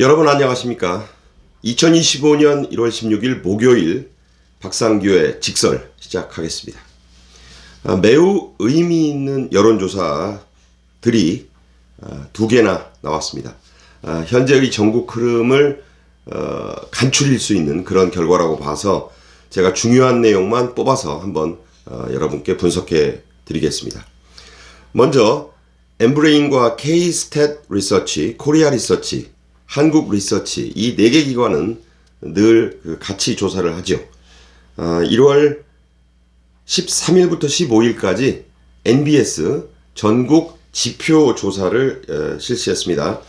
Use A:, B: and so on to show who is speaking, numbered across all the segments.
A: 여러분 안녕하십니까? 2025년 1월 16일 목요일 박상규의 직설 시작하겠습니다. 매우 의미 있는 여론조사들이 두 개나 나왔습니다. 현재의 전국 흐름을 간추릴 수 있는 그런 결과라고 봐서 제가 중요한 내용만 뽑아서 한번 여러분께 분석해 드리겠습니다. 먼저 엠브레인과 K-스탯 리서치, 코리아 리서치, 한국 리서치 이 4개 기관은 늘 같이 조사를 하죠. 1월 13일부터 15일까지 NBS 전국 지표 조사를 실시했습니다.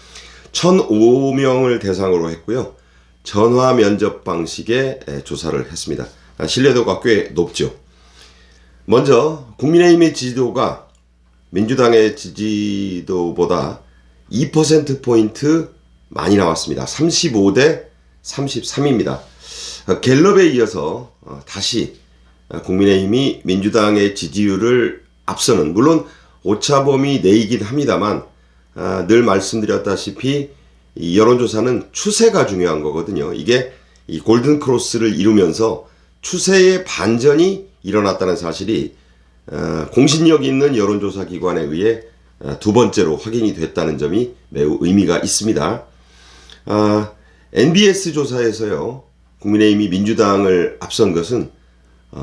A: 1,005명을 대상으로 했고요. 전화 면접 방식의 조사를 했습니다. 신뢰도가 꽤 높죠. 먼저 국민의힘의 지지도가 민주당의 지지도보다 2%포인트 많이 나왔습니다. 35대 33입니다. 갤럽에 이어서 다시 국민의힘이 민주당의 지지율을 앞서는, 물론 오차범위 내이긴 합니다만 늘 말씀드렸다시피 이 여론조사는 추세가 중요한 거거든요. 이게 이 골든크로스를 이루면서 추세의 반전이 일어났다는 사실이 공신력 있는 여론조사 기관에 의해 두 번째로 확인이 됐다는 점이 매우 의미가 있습니다. NBS 조사에서요, 국민의힘이 민주당을 앞선 것은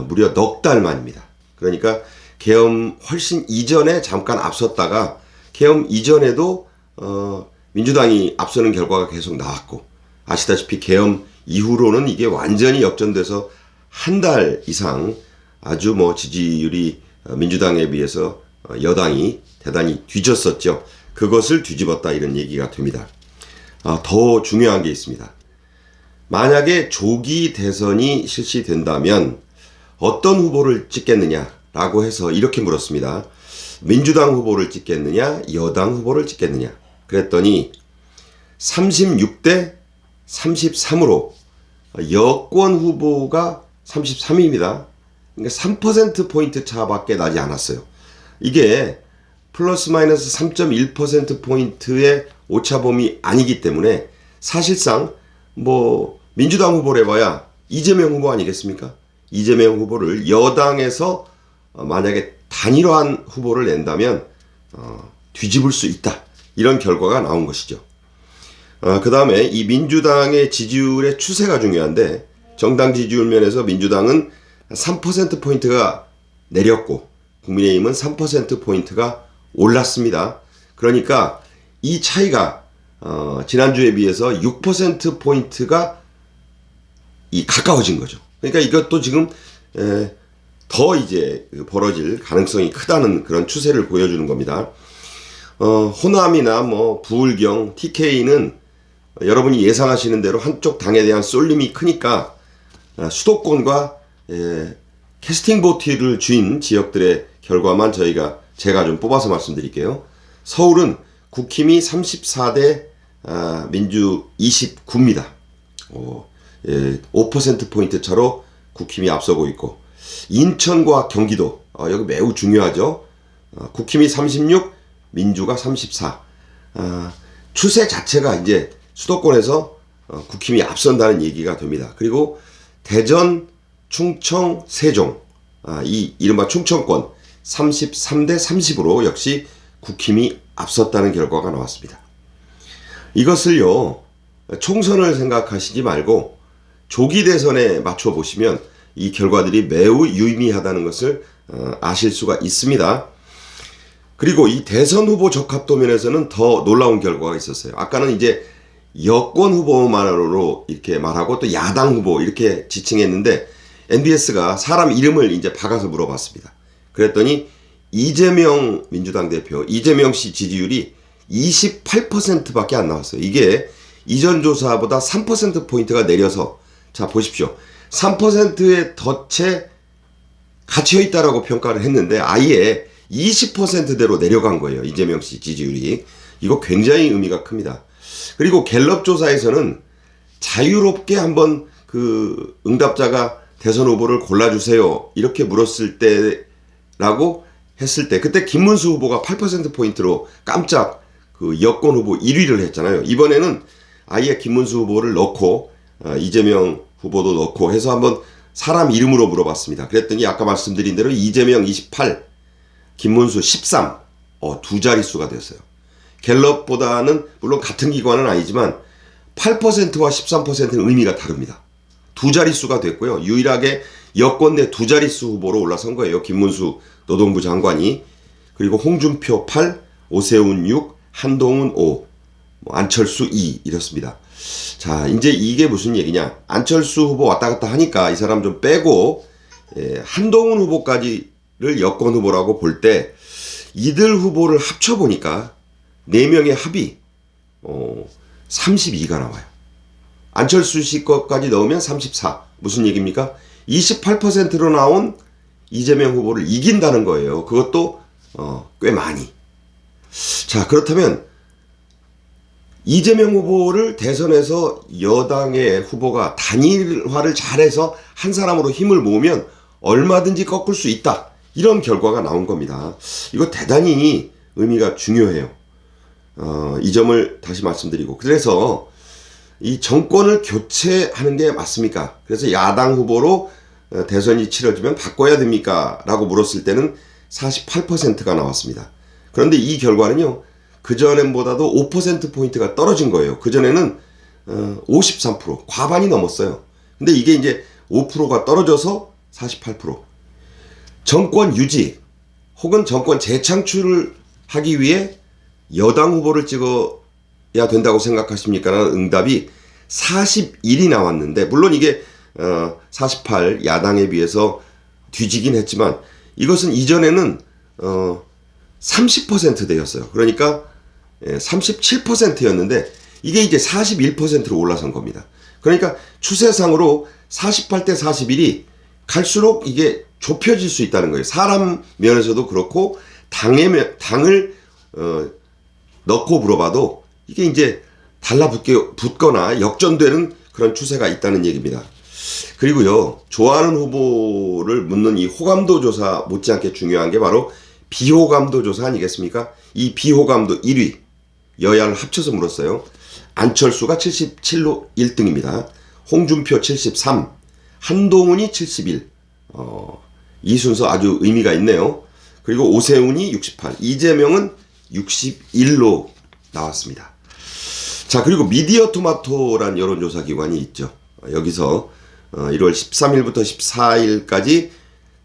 A: 무려 넉 달 만입니다. 그러니까 계엄 훨씬 이전에 잠깐 앞섰다가 계엄 이전에도 민주당이 앞서는 결과가 계속 나왔고, 아시다시피 계엄 이후로는 이게 완전히 역전돼서 한 달 이상 아주 지지율이 민주당에 비해서 여당이 대단히 뒤졌었죠. 그것을 뒤집었다 이런 얘기가 됩니다. 더 중요한 게 있습니다. 만약에 조기 대선이 실시된다면 어떤 후보를 찍겠느냐라고 해서 이렇게 물었습니다. 민주당 후보를 찍겠느냐, 여당 후보를 찍겠느냐. 그랬더니 36대 33으로 여권 후보가 33입니다. 그러니까 3%포인트 차밖에 나지 않았어요. 이게 플러스 마이너스 3.1%포인트의 오차범위 아니기 때문에 사실상 민주당 후보를 해봐야 이재명 후보 아니겠습니까? 이재명 후보를 여당에서 만약에 단일화한 후보를 낸다면 뒤집을 수 있다. 이런 결과가 나온 것이죠. 그 다음에 이 민주당의 지지율의 추세가 중요한데, 정당 지지율 면에서 민주당은 3%포인트가 내렸고 국민의힘은 3%포인트가 올랐습니다. 그러니까 이 차이가 지난주에 비해서 6%포인트가 가까워진 거죠. 그러니까 이것도 지금 더 이제 벌어질 가능성이 크다는 그런 추세를 보여주는 겁니다. 호남이나 부울경, TK는 여러분이 예상하시는 대로 한쪽 당에 대한 쏠림이 크니까 수도권과 캐스팅 보트를 쥔 지역들의 결과만 제가 좀 뽑아서 말씀드릴게요. 서울은 국힘이 34대 민주 29입니다. 5%포인트 차로 국힘이 앞서고 있고, 인천과 경기도 여기 매우 중요하죠. 국힘이 36, 민주가 34. 추세 자체가 이제 수도권에서 국힘이 앞선다는 얘기가 됩니다. 그리고 대전, 충청, 세종, 이 이른바 충청권 33대 30으로 역시 국힘이 앞섰다는 결과가 나왔습니다. 이것을요, 총선을 생각하시지 말고 조기 대선에 맞춰 보시면 이 결과들이 매우 유의미하다는 것을 아실 수가 있습니다. 그리고 이 대선 후보 적합도 면에서는 더 놀라운 결과가 있었어요. 아까는 이제 여권 후보만으로 이렇게 말하고 또 야당 후보 이렇게 지칭했는데, NBS가 사람 이름을 이제 박아서 물어봤습니다. 그랬더니 이재명 민주당 대표, 이재명 씨 지지율이 28%밖에 안 나왔어요. 이게 이전 조사보다 3%포인트가 내려서, 자 보십시오. 3%의 덫에 갇혀있다라고 평가를 했는데 아예 20%대로 내려간 거예요. 이재명 씨 지지율이. 이거 굉장히 의미가 큽니다. 그리고 갤럽 조사에서는 자유롭게 한번 응답자가 대선 후보를 골라주세요 이렇게 물었을 때라고 했을 때, 그때 김문수 후보가 8%포인트로 깜짝 여권 후보 1위를 했잖아요. 이번에는 아예 김문수 후보를 넣고 이재명 후보도 넣고 해서 한번 사람 이름으로 물어봤습니다. 그랬더니 아까 말씀드린 대로 이재명 28, 김문수 13, 두 자릿수가 됐어요. 갤럽보다는 물론 같은 기관은 아니지만 8%와 13%는 의미가 다릅니다. 두 자릿수가 됐고요. 유일하게 여권 내 두 자릿수 후보로 올라선 거예요. 김문수 노동부 장관이. 그리고 홍준표 8, 오세훈 6, 한동훈 5, 안철수 2 이렇습니다. 자, 이제 이게 무슨 얘기냐? 안철수 후보 왔다 갔다 하니까 이 사람 좀 빼고 한동훈 후보까지를 여권 후보라고 볼 때 이들 후보를 합쳐보니까 4명의 합이 32가 나와요. 안철수 씨 것까지 넣으면 34. 무슨 얘기입니까? 28%로 나온 이재명 후보를 이긴다는 거예요. 그것도 꽤 많이. 자, 그렇다면 이재명 후보를 대선에서 여당의 후보가 단일화를 잘해서 한 사람으로 힘을 모으면 얼마든지 꺾을 수 있다. 이런 결과가 나온 겁니다. 이거 대단히 의미가 중요해요. 이 점을 다시 말씀드리고, 그래서 이 정권을 교체하는 게 맞습니까? 그래서 야당 후보로 대선이 치러지면 바꿔야 됩니까? 라고 물었을 때는 48%가 나왔습니다. 그런데 이 결과는요, 그전보다도 5%포인트가 떨어진 거예요. 그전에는 53%, 과반이 넘었어요. 근데 이게 이제 5%가 떨어져서 48%. 정권 유지 혹은 정권 재창출을 하기 위해 여당 후보를 찍어야 된다고 생각하십니까? 라는 응답이 41이 나왔는데, 물론 이게 48 야당에 비해서 뒤지긴 했지만 이것은 이전에는 30%대였어요. 그러니까 37%였는데 이게 이제 41%로 올라선 겁니다. 그러니까 추세상으로 48대 41이 갈수록 이게 좁혀질 수 있다는 거예요. 사람 면에서도 그렇고 당을 넣고 물어봐도 이게 이제 달라붙거나 역전되는 그런 추세가 있다는 얘기입니다. 그리고요, 좋아하는 후보를 묻는 이 호감도 조사 못지않게 중요한 게 바로 비호감도 조사 아니겠습니까? 이 비호감도 1위 여야를 합쳐서 물었어요. 안철수가 77로 1등입니다. 홍준표 73, 한동훈이 71. 이 순서 아주 의미가 있네요. 그리고 오세훈이 68, 이재명은 61로 나왔습니다. 자, 그리고 미디어 토마토란 여론조사 기관이 있죠. 여기서 1월 13일부터 14일까지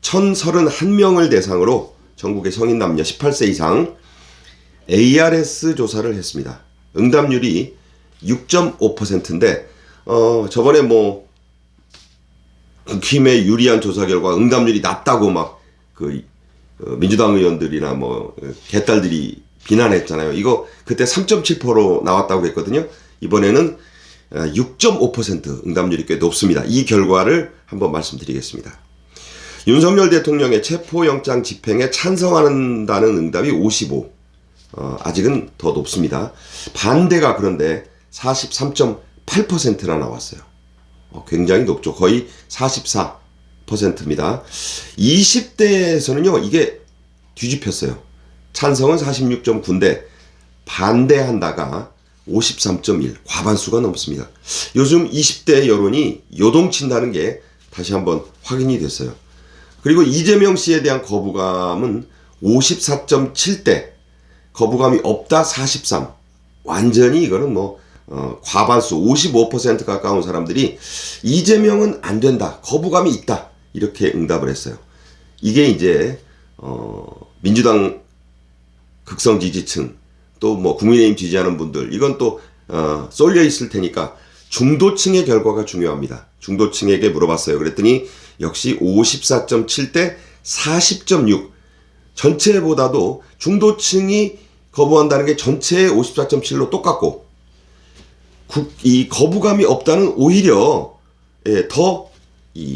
A: 1031명을 대상으로 전국의 성인 남녀 18세 이상 ARS 조사를 했습니다. 응답률이 6.5%인데 저번에 뭐 국힘에 유리한 조사 결과 응답률이 낮다고 막 민주당 의원들이나 뭐 개딸들이 비난했잖아요. 이거 그때 3.7%로 나왔다고 했거든요. 이번에는 6.5% 응답률이 꽤 높습니다. 이 결과를 한번 말씀드리겠습니다. 윤석열 대통령의 체포영장 집행에 찬성한다는 응답이 55. 아직은 더 높습니다. 반대가 그런데 43.8%나 나왔어요. 굉장히 높죠. 거의 44%입니다. 20대에서는요, 이게 뒤집혔어요. 찬성은 46.9인데 반대한다가 53.1, 과반수가 넘습니다. 요즘 20대 여론이 요동친다는 게 다시 한번 확인이 됐어요. 그리고 이재명 씨에 대한 거부감은 54.7대, 거부감이 없다 43. 완전히 이거는 뭐 과반수 55% 가까운 사람들이 이재명은 안 된다, 거부감이 있다, 이렇게 응답을 했어요. 이게 이제 민주당 극성 지지층, 또 뭐 국민의힘 지지하는 분들, 이건 또 쏠려 있을 테니까 중도층의 결과가 중요합니다. 중도층에게 물어봤어요. 그랬더니 역시 54.7대 40.6. 전체보다도 중도층이 거부한다는 게 전체의 54.7로 똑같고, 이 거부감이 없다는 오히려 더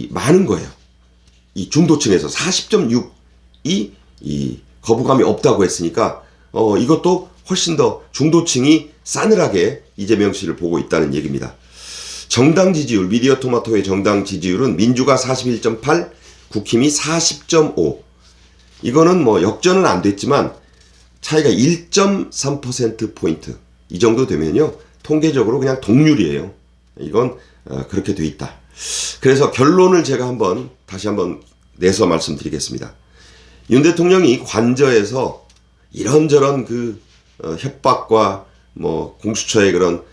A: 많은 거예요. 이 중도층에서 40.6이 이 거부감이 없다고 했으니까 이것도 훨씬 더 중도층이 싸늘하게 이재명 씨를 보고 있다는 얘기입니다. 정당 지지율, 미디어 토마토의 정당 지지율은 민주가 41.8, 국힘이 40.5. 이거는 뭐 역전은 안 됐지만 차이가 1.3%포인트. 이 정도 되면요, 통계적으로 그냥 동률이에요. 이건 그렇게 돼 있다. 그래서 결론을 제가 다시 한번 내서 말씀드리겠습니다. 윤 대통령이 관저에서 이런저런 협박과 공수처의 그런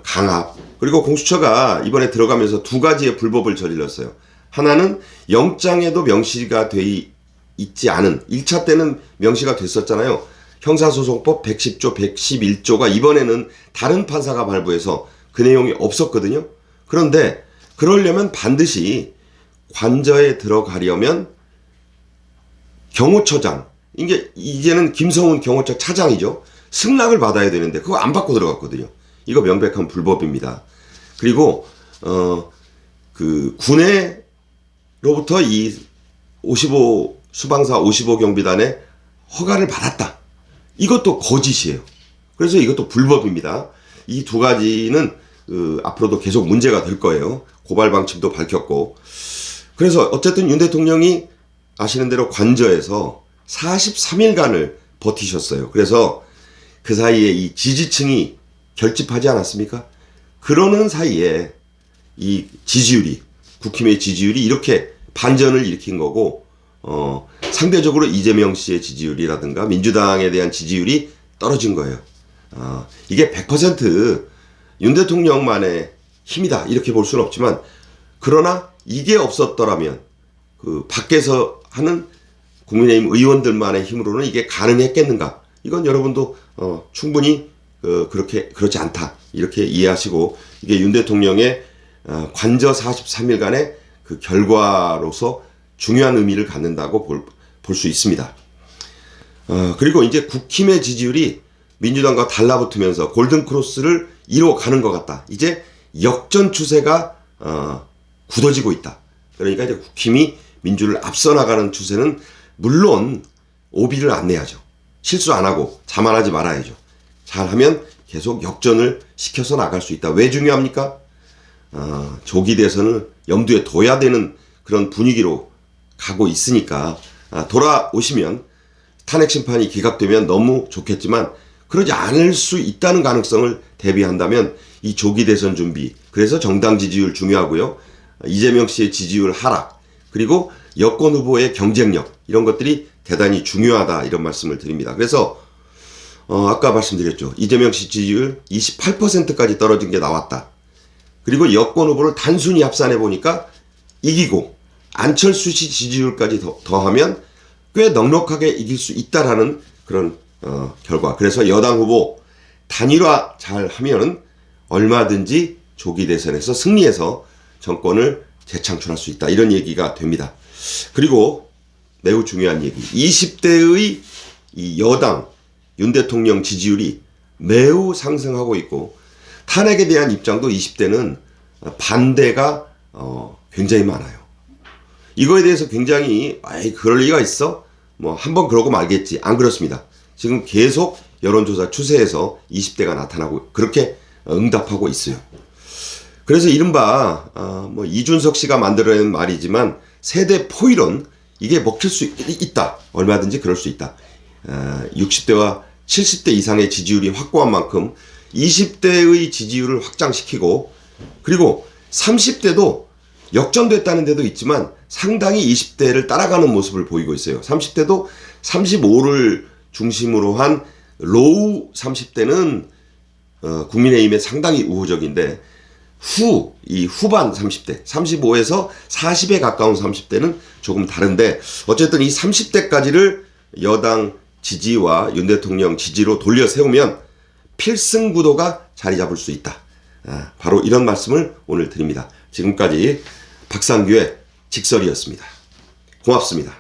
A: 강압, 그리고 공수처가 이번에 들어가면서 두 가지의 불법을 저질렀어요. 하나는 영장에도 명시가 돼 있지 않은, 1차 때는 명시가 됐었잖아요. 형사소송법 110조, 111조가 이번에는 다른 판사가 발부해서 그 내용이 없었거든요. 그런데 그러려면 반드시 관저에 들어가려면 경호처장, 이제는 김성훈 경호처 차장이죠. 승낙을 받아야 되는데 그거 안 받고 들어갔거든요. 이거 명백한 불법입니다. 그리고 군에로부터 이 55 수방사 55 경비단의 허가를 받았다. 이것도 거짓이에요. 그래서 이것도 불법입니다. 이 두 가지는 앞으로도 계속 문제가 될 거예요. 고발 방침도 밝혔고. 그래서 어쨌든 윤 대통령이 아시는 대로 관저에서 43일간을 버티셨어요. 그래서 그 사이에 이 지지층이 결집하지 않았습니까? 그러는 사이에 이 지지율이, 국힘의 지지율이 이렇게 반전을 일으킨 거고, 상대적으로 이재명 씨의 지지율이라든가 민주당에 대한 지지율이 떨어진 거예요. 이게 100% 윤 대통령만의 힘이다 이렇게 볼 수는 없지만, 그러나 이게 없었더라면 밖에서 하는 국민의힘 의원들만의 힘으로는 이게 가능했겠는가? 이건 여러분도 충분히 그렇지 않다 이렇게 이해하시고, 이게 윤 대통령의 관저 43일간의 그 결과로서 중요한 의미를 갖는다고 볼 수 있습니다. 그리고 이제 국힘의 지지율이 민주당과 달라붙으면서 골든크로스를 이뤄가는 것 같다. 이제 역전 추세가 굳어지고 있다. 그러니까 이제 국힘이 민주를 앞서 나가는 추세는 물론 오비를 안 내야죠. 실수 안 하고 자만하지 말아야죠. 잘하면 계속 역전을 시켜서 나갈 수 있다. 왜 중요합니까? 조기 대선을 염두에 둬야 되는 그런 분위기로 가고 있으니까, 돌아오시면 탄핵 심판이 기각되면 너무 좋겠지만 그러지 않을 수 있다는 가능성을 대비한다면 이 조기 대선 준비, 그래서 정당 지지율 중요하고요. 이재명 씨의 지지율 하락, 그리고 여권 후보의 경쟁력, 이런 것들이 대단히 중요하다 이런 말씀을 드립니다. 그래서 아까 말씀드렸죠. 이재명 씨 지지율 28%까지 떨어진 게 나왔다. 그리고 여권 후보를 단순히 합산해 보니까 이기고 안철수 씨 지지율까지 더하면 꽤 넉넉하게 이길 수 있다라는 그런 결과. 그래서 여당 후보 단일화 잘 하면은 얼마든지 조기 대선에서 승리해서 정권을 재창출할 수 있다. 이런 얘기가 됩니다. 그리고 매우 중요한 얘기. 20대의 이 여당 윤 대통령 지지율이 매우 상승하고 있고, 탄핵에 대한 입장도 20대는 반대가 굉장히 많아요. 이거에 대해서 굉장히 그럴 리가 있어? 한번 그러고 말겠지. 안 그렇습니다. 지금 계속 여론조사 추세에서 20대가 나타나고 그렇게 응답하고 있어요. 그래서 이른바 이준석 씨가 만들어낸 말이지만 세대 포이론, 이게 먹힐 수 있다. 얼마든지 그럴 수 있다. 60대와 70대 이상의 지지율이 확고한 만큼 20대의 지지율을 확장시키고, 그리고 30대도 역전됐다는 데도 있지만 상당히 20대를 따라가는 모습을 보이고 있어요. 30대도 35를 중심으로 한 로우 30대는 국민의힘에 상당히 우호적인데, 이 후반 30대, 35에서 40에 가까운 30대는 조금 다른데, 어쨌든 이 30대까지를 여당 지지와 윤 대통령 지지로 돌려 세우면 필승 구도가 자리 잡을 수 있다. 바로 이런 말씀을 오늘 드립니다. 지금까지 박상규의 직설이었습니다. 고맙습니다.